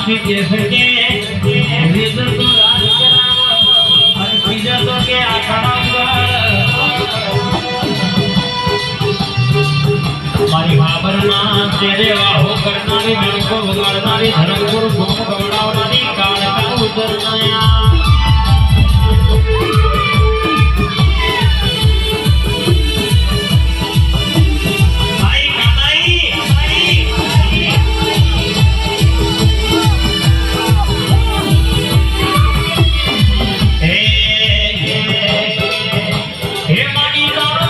પછી કે છે કે વેદ તો રાજ કરાવ અને બીજા તો કે આખા મારી બાબરના તેરે વાહો કરનારી ધનકો વગાડનારી ધરમપુર ભૂમ ગવડાવનારી કાળકા ઉતરનાયા હે મારી